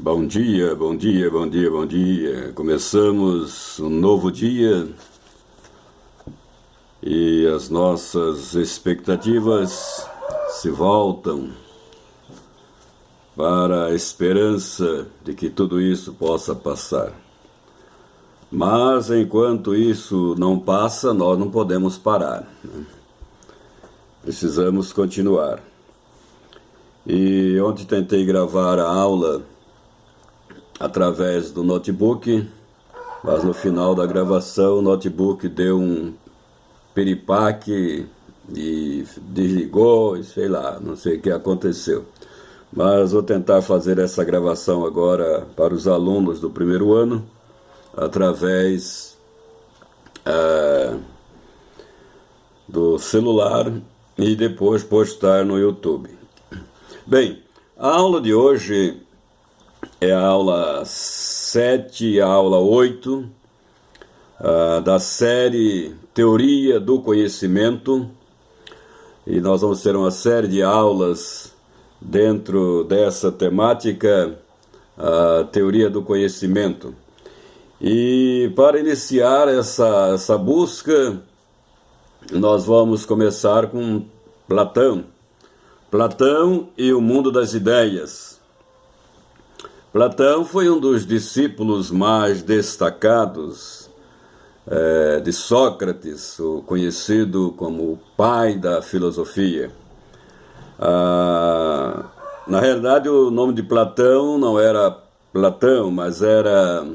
Bom dia, bom dia, bom dia, bom dia. Começamos um novo dia e as nossas expectativas se voltam para a esperança de que tudo isso possa passar. Mas enquanto isso não passa, nós não podemos parar, né? Precisamos continuar. E ontem tentei gravar a aula através do notebook, mas no final da gravação o notebook deu um piripaque e desligou, e sei lá, não sei o que aconteceu. Mas vou tentar fazer essa gravação agora para os alunos do primeiro ano, através do celular e depois postar no YouTube. Bem, a aula de hoje é a aula 7 e a aula 8 da série Teoria do Conhecimento, e nós vamos ter uma série de aulas dentro dessa temática, a Teoria do Conhecimento. E para iniciar essa busca, nós vamos começar com Platão. Platão e o mundo das ideias. Platão foi um dos discípulos mais destacados de Sócrates, o conhecido como o pai da filosofia. Na realidade, o nome de Platão não era Platão, mas era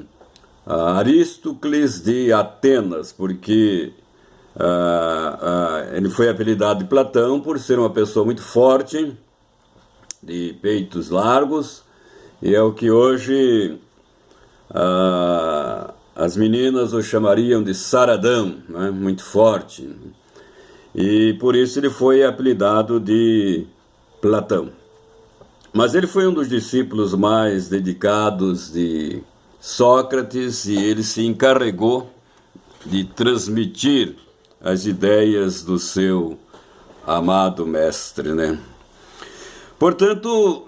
Aristócles de Atenas, porque ele foi apelidado de Platão por ser uma pessoa muito forte, de peitos largos, e é o que hoje as meninas o chamariam de saradão, né? Muito forte. E por isso ele foi apelidado de Platão. Mas ele foi um dos discípulos mais dedicados de Sócrates e ele se encarregou de transmitir as ideias do seu amado mestre, né? Portanto,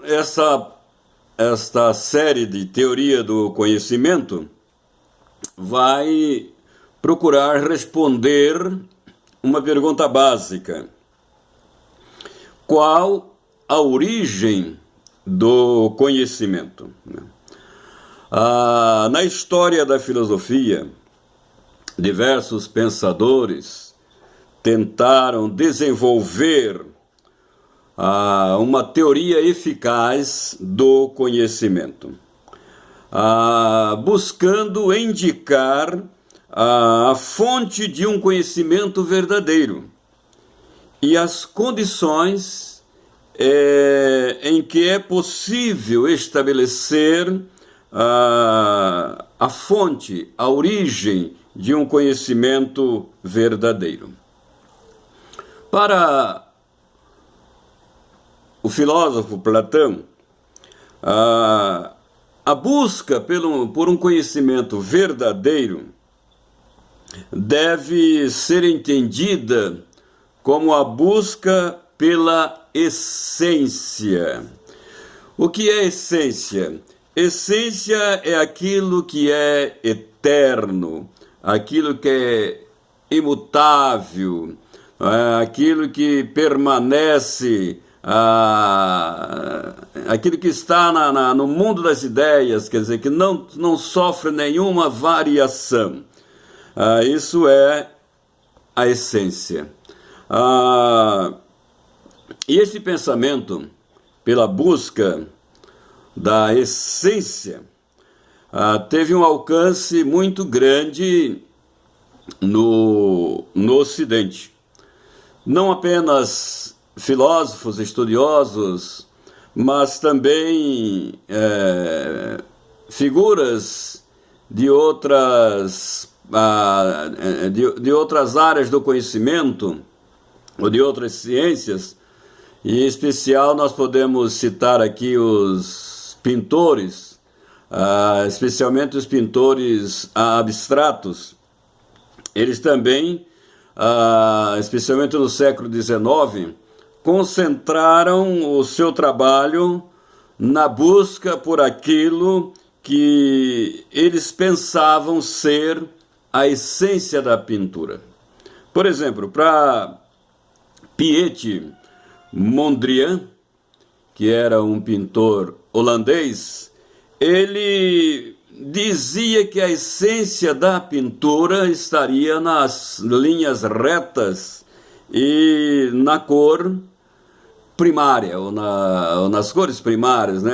esta série de teoria do conhecimento vai procurar responder uma pergunta básica: qual a origem do conhecimento? Na história da filosofia, diversos pensadores tentaram desenvolver uma teoria eficaz do conhecimento, buscando indicar a fonte de um conhecimento verdadeiro e as condições em que é possível estabelecer a fonte, a origem de um conhecimento verdadeiro. Para o filósofo Platão, a busca por um conhecimento verdadeiro deve ser entendida como a busca pela essência. O que é essência? Essência é aquilo que é eterno, aquilo que é imutável, aquilo que permanece, aquilo que está no mundo das ideias, quer dizer, que não sofre nenhuma variação. Isso é a essência. E esse pensamento, pela busca da essência, teve um alcance muito grande no Ocidente. Não apenas filósofos, estudiosos, mas também figuras de outras áreas do conhecimento ou de outras ciências. E em especial nós podemos citar aqui os pintores, especialmente os pintores abstratos. Eles também, especialmente no século XIX, concentraram o seu trabalho na busca por aquilo que eles pensavam ser a essência da pintura. Por exemplo, para Piet Mondrian, que era um pintor holandês, ele dizia que a essência da pintura estaria nas linhas retas e na cor primária, ou nas cores primárias, né?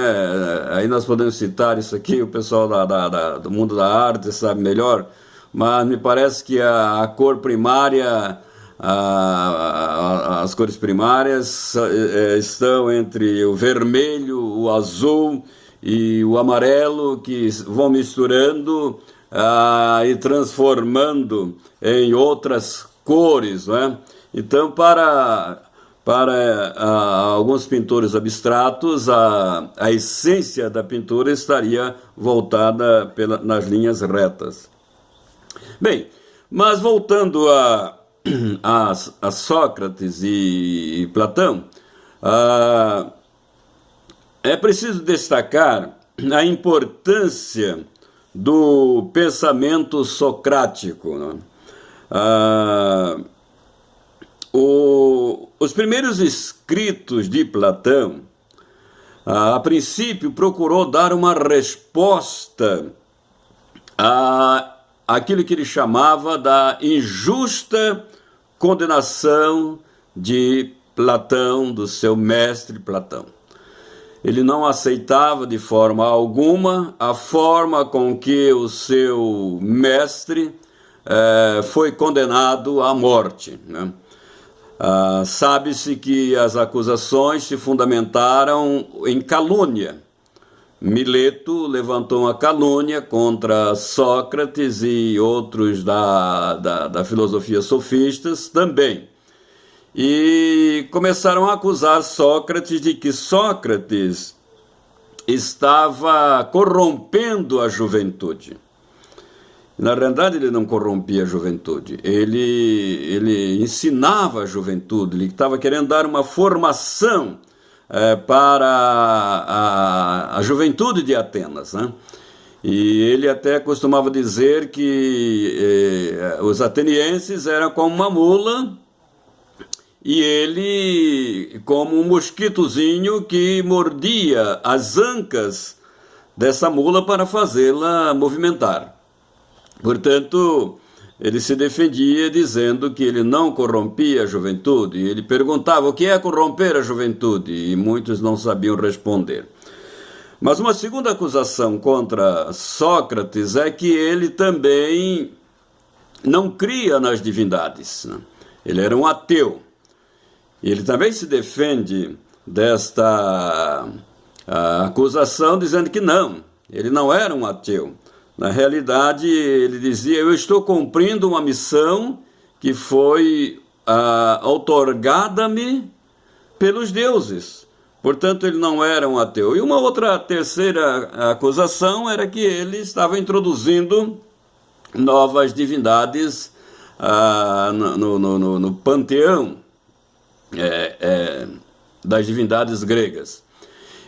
Aí nós podemos citar isso aqui, o pessoal do mundo da arte sabe melhor, mas me parece que a cor primária, as cores primárias estão entre o vermelho, o azul e o amarelo, que vão misturando e transformando em outras cores, né? Então, para alguns pintores abstratos, a essência da pintura estaria voltada nas linhas retas. Bem, mas voltando a Sócrates e Platão, é preciso destacar a importância do pensamento socrático, né? Os primeiros escritos de Platão, a princípio, procurou dar uma resposta àquilo que ele chamava da injusta condenação de Platão, do seu mestre Platão. Ele não aceitava de forma alguma a forma com que o seu mestre foi condenado à morte, né? Sabe-se que as acusações se fundamentaram em calúnia. Mileto levantou uma calúnia contra Sócrates e outros da filosofia sofistas também. E começaram a acusar Sócrates de que Sócrates estava corrompendo a juventude. Na realidade, ele não corrompia a juventude, ele ensinava a juventude, ele estava querendo dar uma formação para a juventude de Atenas, né? E ele até costumava dizer que os atenienses eram como uma mula e ele como um mosquitozinho que mordia as ancas dessa mula para fazê-la movimentar. Portanto, ele se defendia dizendo que ele não corrompia a juventude. E ele perguntava o que é corromper a juventude, e muitos não sabiam responder. Mas uma segunda acusação contra Sócrates é que ele também não cria nas divindades, né? Ele era um ateu. Ele também se defende desta acusação dizendo que não, ele não era um ateu. Na realidade, ele dizia, eu estou cumprindo uma missão que foi outorgada-me pelos deuses. Portanto, ele não era um ateu. E uma outra terceira acusação era que ele estava introduzindo novas divindades no panteão das divindades gregas.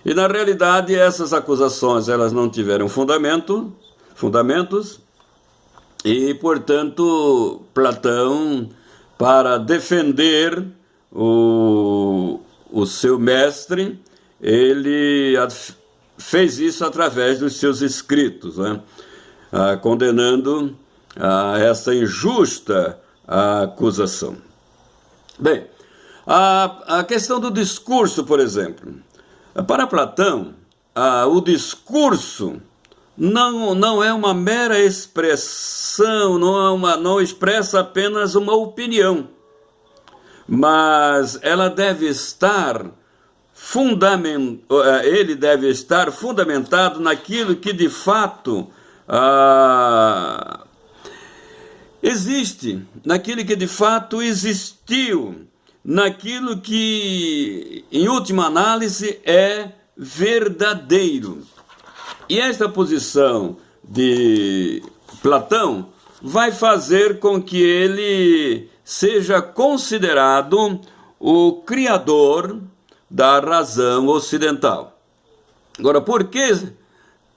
E, na realidade, essas acusações elas não tiveram fundamentos, e, portanto, Platão, para defender o seu mestre, ele fez isso através dos seus escritos, né? Condenando essa injusta acusação. Bem, a questão do discurso, por exemplo. Para Platão, o discurso não é uma mera expressão, não expressa apenas uma opinião, mas ela deve estar ele deve estar fundamentado naquilo que de fato existe, naquilo que de fato existiu, naquilo que, em última análise, é verdadeiro. E esta posição de Platão vai fazer com que ele seja considerado o criador da razão ocidental. Agora, por que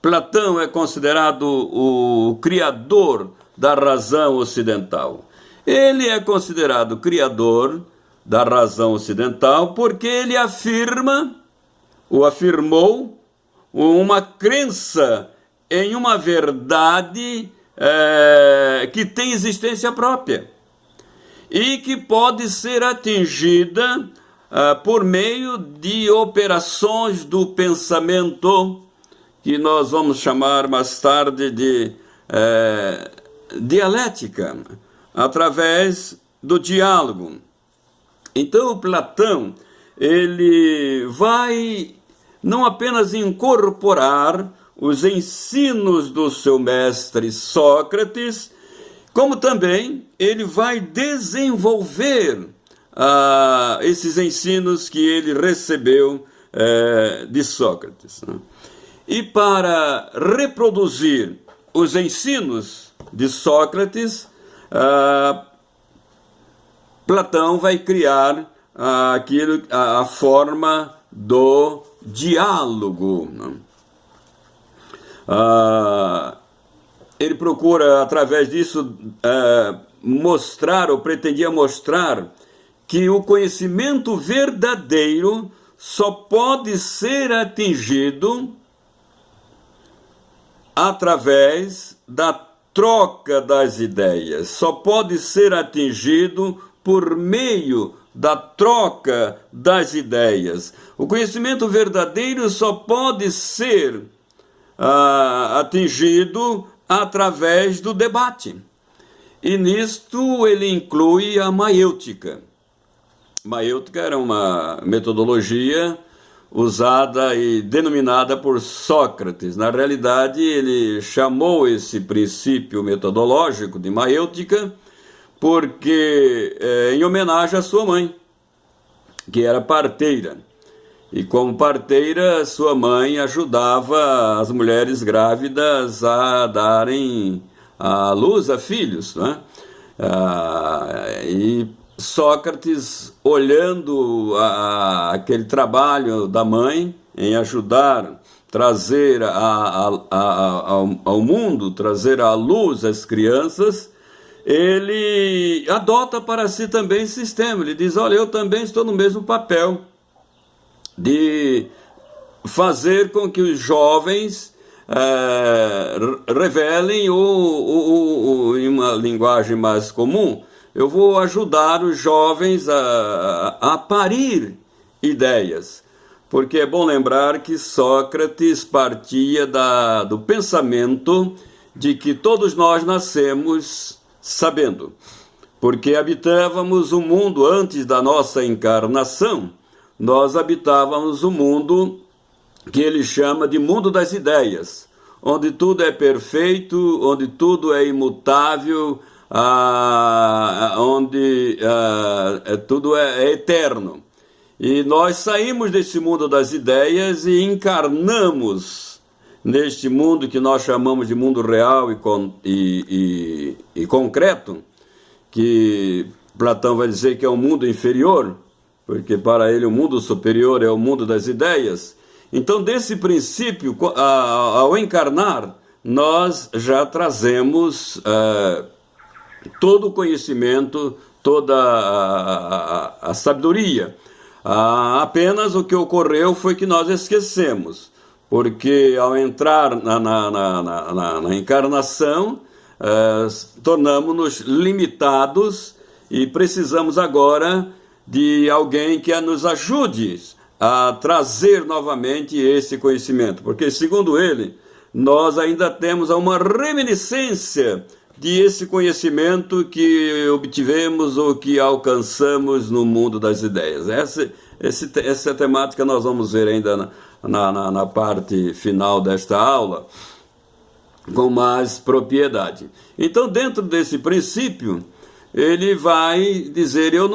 Platão é considerado o criador da razão ocidental? Ele é considerado criador da razão ocidental porque ele afirma, ou afirmou, uma crença em uma verdade que tem existência própria e que pode ser atingida por meio de operações do pensamento, que nós vamos chamar mais tarde de dialética, através do diálogo. Então, o Platão, ele vai não apenas incorporar os ensinos do seu mestre Sócrates, como também ele vai desenvolver esses ensinos que ele recebeu de Sócrates. Né? E para reproduzir os ensinos de Sócrates, Platão vai criar a forma do diálogo. Né? Ele procura, através disso, mostrar, ou pretendia mostrar, que o conhecimento verdadeiro só pode ser atingido através da troca das ideias, só pode ser atingido por meio da troca das ideias. O conhecimento verdadeiro só pode ser atingido através do debate. E nisto ele inclui a maêutica. Maêutica era uma metodologia usada e denominada por Sócrates. Na realidade, ele chamou esse princípio metodológico de maêutica porque em homenagem à sua mãe, que era parteira. E como parteira, sua mãe ajudava as mulheres grávidas a darem à luz a filhos, né? E Sócrates, olhando aquele trabalho da mãe em ajudar, trazer ao mundo, trazer à luz as crianças, ele adota para si também esse sistema. Ele diz, olha, eu também estou no mesmo papel de fazer com que os jovens revelem, em uma linguagem mais comum, eu vou ajudar os jovens a parir ideias. Porque é bom lembrar que Sócrates partia do pensamento de que todos nós nascemos sabendo. Porque habitávamos o mundo antes da nossa encarnação, nós habitávamos o mundo que ele chama de mundo das ideias, onde tudo é perfeito, onde tudo é imutável, onde tudo é eterno. E nós saímos desse mundo das ideias e encarnamos neste mundo que nós chamamos de mundo real e concreto, que Platão vai dizer que é um mundo inferior, porque para ele o mundo superior é o mundo das ideias. Então, desse princípio, ao encarnar, nós já trazemos todo o conhecimento, toda a sabedoria. Apenas o que ocorreu foi que nós esquecemos, porque ao entrar na encarnação, tornamos-nos limitados e precisamos agora de alguém que nos ajude a trazer novamente esse conhecimento, porque, segundo ele, nós ainda temos uma reminiscência de esse conhecimento que obtivemos ou que alcançamos no mundo das ideias. Essa temática nós vamos ver ainda na parte final desta aula com mais propriedade. Então, dentro desse princípio, ele vai dizer, eu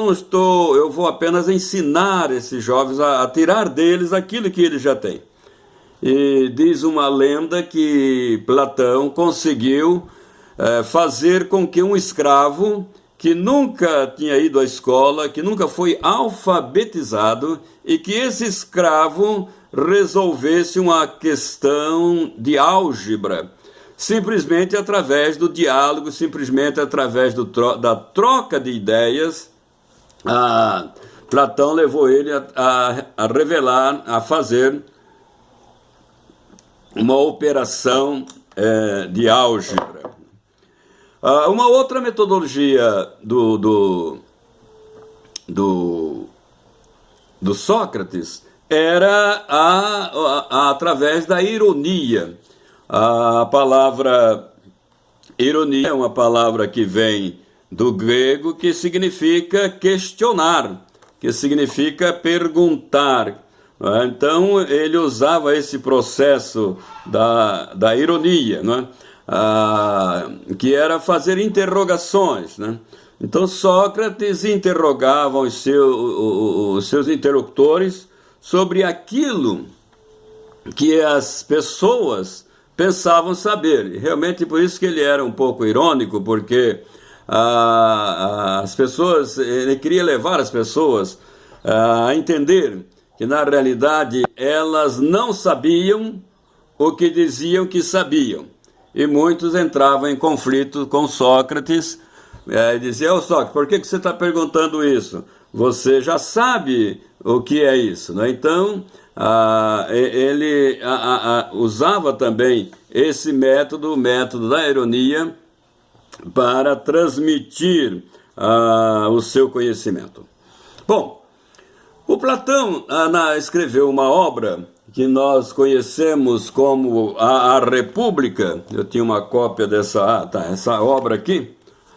vou apenas ensinar esses jovens a tirar deles aquilo que eles já têm. E diz uma lenda que Platão conseguiu fazer com que um escravo que nunca tinha ido à escola, que nunca foi alfabetizado, e que esse escravo resolvesse uma questão de álgebra, simplesmente através do diálogo, simplesmente através da troca de ideias. Platão levou ele a revelar, a fazer uma operação de álgebra. Uma outra metodologia do Sócrates era através da ironia. A palavra ironia é uma palavra que vem do grego, que significa questionar, que significa perguntar. Então ele usava esse processo da ironia, né? Que era fazer interrogações, né? Então Sócrates interrogava os seus interlocutores sobre aquilo que as pessoas pensavam saber. E realmente por isso que ele era um pouco irônico, porque as pessoas, ele queria levar as pessoas a entender que na realidade elas não sabiam o que diziam que sabiam. E muitos entravam em conflito com Sócrates, e diziam: Sócrates, por que você está perguntando isso? Você já sabe o que é isso, né? Então, ele usava também esse método, o método da ironia, para transmitir o seu conhecimento. Bom, o Platão escreveu uma obra que nós conhecemos como a República. Eu tinha uma cópia essa obra aqui.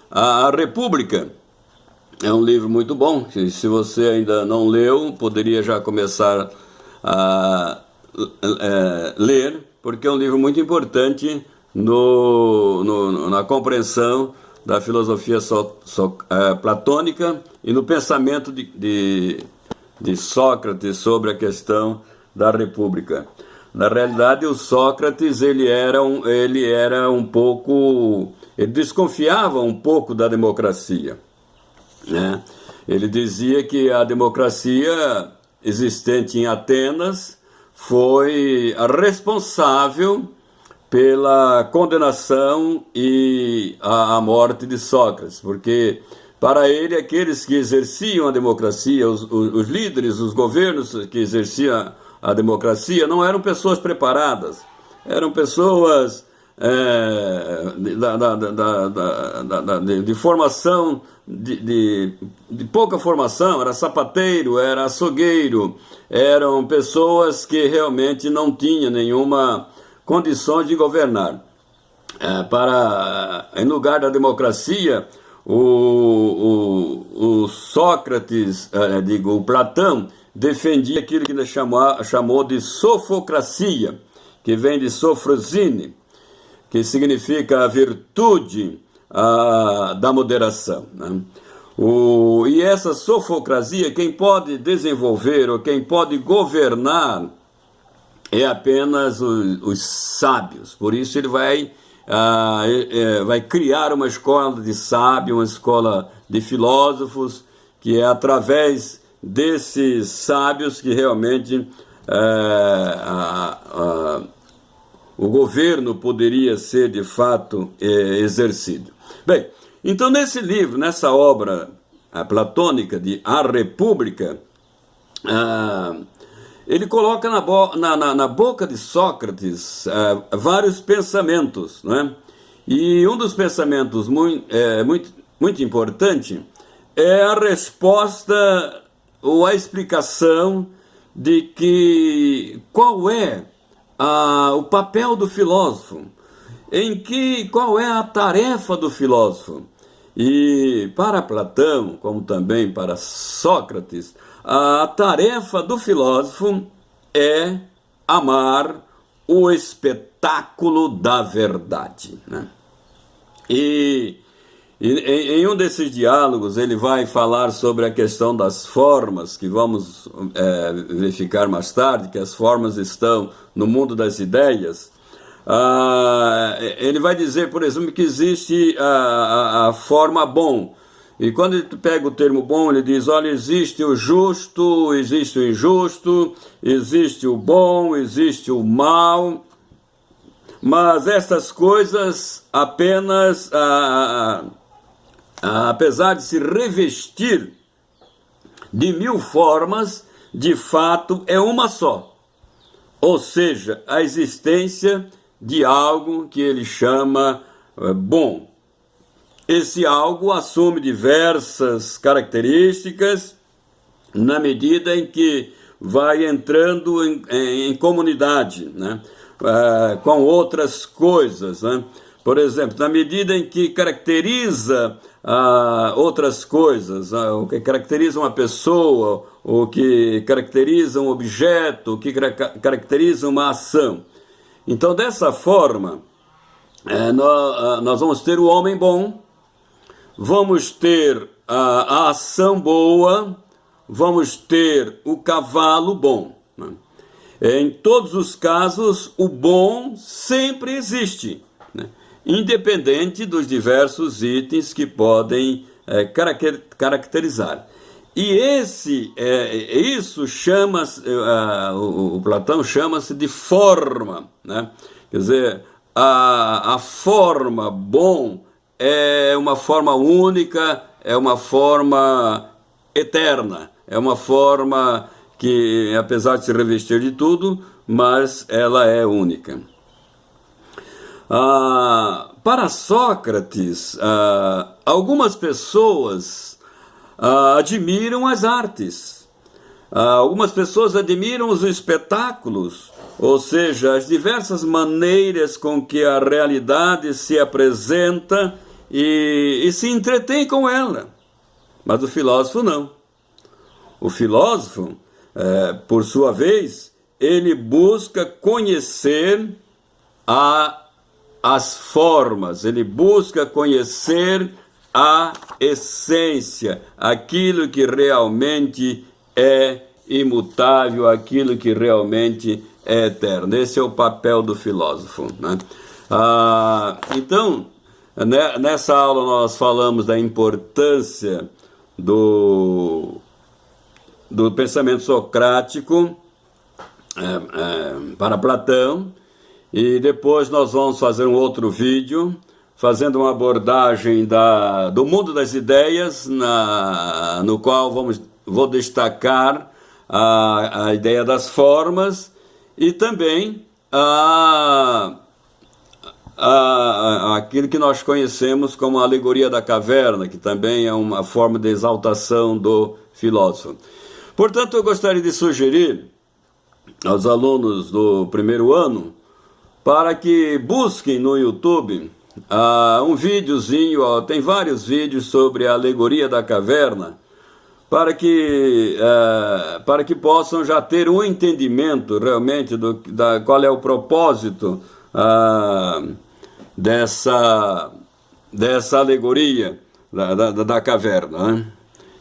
A República é um livro muito bom. Se você ainda não leu, poderia já começar a ler, porque é um livro muito importante na compreensão da filosofia platônica e no pensamento de Sócrates sobre a questão da República. Na realidade, o Sócrates ele desconfiava um pouco da democracia, né? Ele dizia que a democracia existente em Atenas foi a responsável pela condenação e a morte de Sócrates, porque para ele aqueles que exerciam a democracia, os líderes, os governos que exerciam a democracia, não eram pessoas preparadas, eram pessoas de formação, de pouca formação, era sapateiro, era açougueiro, eram pessoas que realmente não tinham nenhuma condição de governar. Em lugar da democracia, o Sócrates, o Platão, defendia aquilo que ele chamou de sofocracia, que vem de sofrosine, que significa a virtude da moderação, né? E essa sofocracia, quem pode desenvolver ou quem pode governar é apenas os sábios. Por isso ele vai criar uma escola de sábios, uma escola de filósofos, que é através desses sábios que realmente o governo poderia ser de fato exercido. Bem, então nesse livro, nessa obra platônica de A República, ele coloca na boca de Sócrates vários pensamentos, né? E um dos pensamentos muito importante é a resposta ou a explicação de que qual é o papel do filósofo, qual é a tarefa do filósofo. E para Platão, como também para Sócrates, a tarefa do filósofo é amar o espetáculo da verdade, né? E em um desses diálogos ele vai falar sobre a questão das formas, que vamos verificar mais tarde, que as formas estão no mundo das ideias. Ele vai dizer, por exemplo, que existe a forma bom, E quando ele pega o termo bom, ele diz, olha, existe o justo, existe o injusto, existe o bom, existe o mal, mas essas coisas apenas, apesar de se revestir de 1000 formas, de fato é uma só. Ou seja, a existência de algo que ele chama bom. Esse algo assume diversas características na medida em que vai entrando em comunidade, né? Com outras coisas, né? Por exemplo, na medida em que caracteriza outras coisas, o que caracteriza uma pessoa, o que caracteriza um objeto, o que caracteriza uma ação. Então, dessa forma, nós vamos ter o homem bom, vamos ter a ação boa, vamos ter o cavalo bom, né? Em todos os casos, o bom sempre existe, né? Independente dos diversos itens que podem caracterizar. E isso chama-se, o Platão chama-se de forma, né? Quer dizer, a forma bom é uma forma única, é uma forma eterna, é uma forma que, apesar de se revestir de tudo, mas ela é única. Para Sócrates, algumas pessoas admiram as artes, algumas pessoas admiram os espetáculos, ou seja, as diversas maneiras com que a realidade se apresenta e se entretém com ela. Mas o filósofo não. O filósofo, por sua vez, ele busca conhecer as formas, ele busca conhecer a essência, aquilo que realmente é imutável, aquilo que realmente é eterno. Esse é o papel do filósofo, né? Então, nessa aula nós falamos da importância do pensamento socrático para Platão, e depois nós vamos fazer um outro vídeo fazendo uma abordagem do mundo das ideias, no qual vou destacar a ideia das formas e também aquilo que nós conhecemos como a alegoria da caverna, que também é uma forma de exaltação do filósofo. Portanto, eu gostaria de sugerir aos alunos do primeiro ano para que busquem no YouTube um videozinho, tem vários vídeos sobre a alegoria da caverna, para que possam já ter um entendimento realmente qual é o propósito dessa alegoria da caverna, né?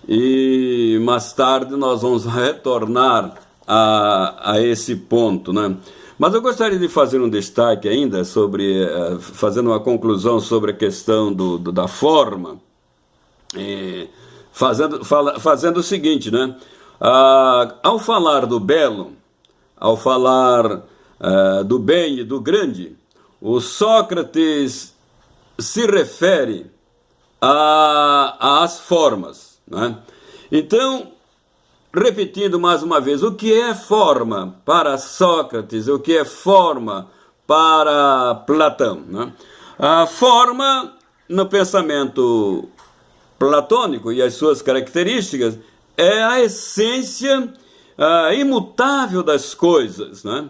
E mais tarde nós vamos retornar a esse ponto, né? Mas eu gostaria de fazer um destaque ainda fazendo uma conclusão sobre a questão da forma, fazendo o seguinte, né? Ao falar do belo, ao falar do bem e do grande, o Sócrates se refere às formas, né? Então, repetindo mais uma vez, o que é forma para Sócrates, o que é forma para Platão, né? A forma, no pensamento platônico e as suas características, é a essência imutável das coisas, né?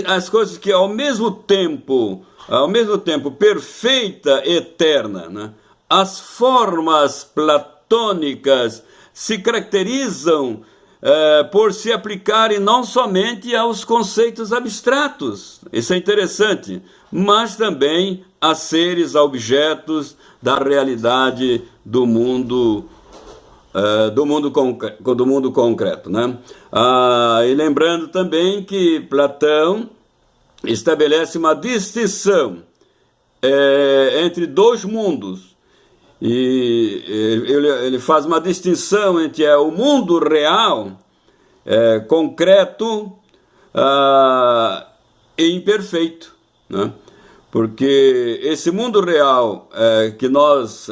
As coisas que ao mesmo tempo perfeita, eterna, né? As formas platônicas se caracterizam por se aplicarem não somente aos conceitos abstratos, isso é interessante, mas também a seres, a objetos da realidade do mundo concreto, né? E lembrando também que Platão estabelece uma distinção entre dois mundos. E ele faz uma distinção entre o mundo real, concreto e imperfeito, né? Porque esse mundo real que nós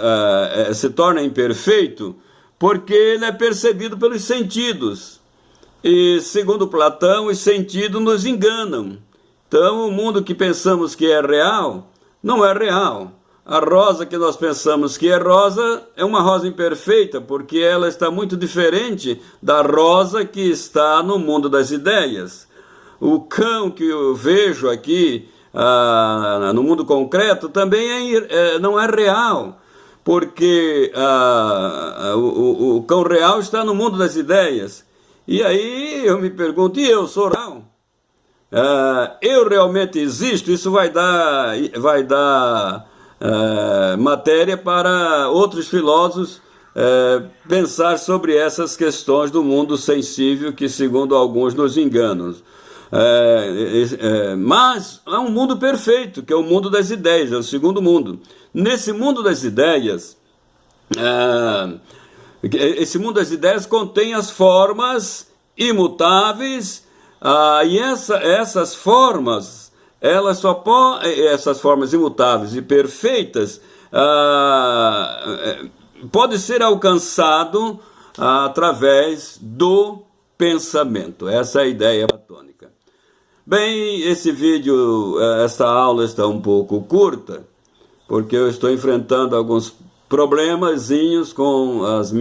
se torna imperfeito porque ele é percebido pelos sentidos. E, segundo Platão, os sentidos nos enganam. Então, o mundo que pensamos que é real, não é real. A rosa que nós pensamos que é rosa é uma rosa imperfeita, porque ela está muito diferente da rosa que está no mundo das ideias. O cão que eu vejo aqui no mundo concreto também não é real, porque o cão real está no mundo das ideias. E aí eu me pergunto, e eu sou real? Eu realmente existo? Isso vai dar matéria para outros filósofos pensar sobre essas questões do mundo sensível que, segundo alguns, nos enganam. Mas é um mundo perfeito, que é o mundo das ideias, é o segundo mundo. Nesse mundo das ideias, esse mundo das ideias contém as formas imutáveis, e essas formas, essas formas imutáveis e perfeitas, pode ser alcançado através do pensamento. Essa é a ideia platônica. Bem, essa aula está um pouco curta, porque eu estou enfrentando alguns problemazinhos com os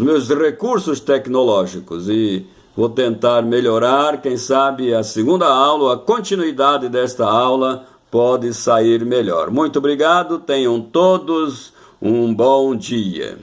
meus recursos tecnológicos e vou tentar melhorar. Quem sabe a segunda aula, a continuidade desta aula pode sair melhor. Muito obrigado, tenham todos um bom dia.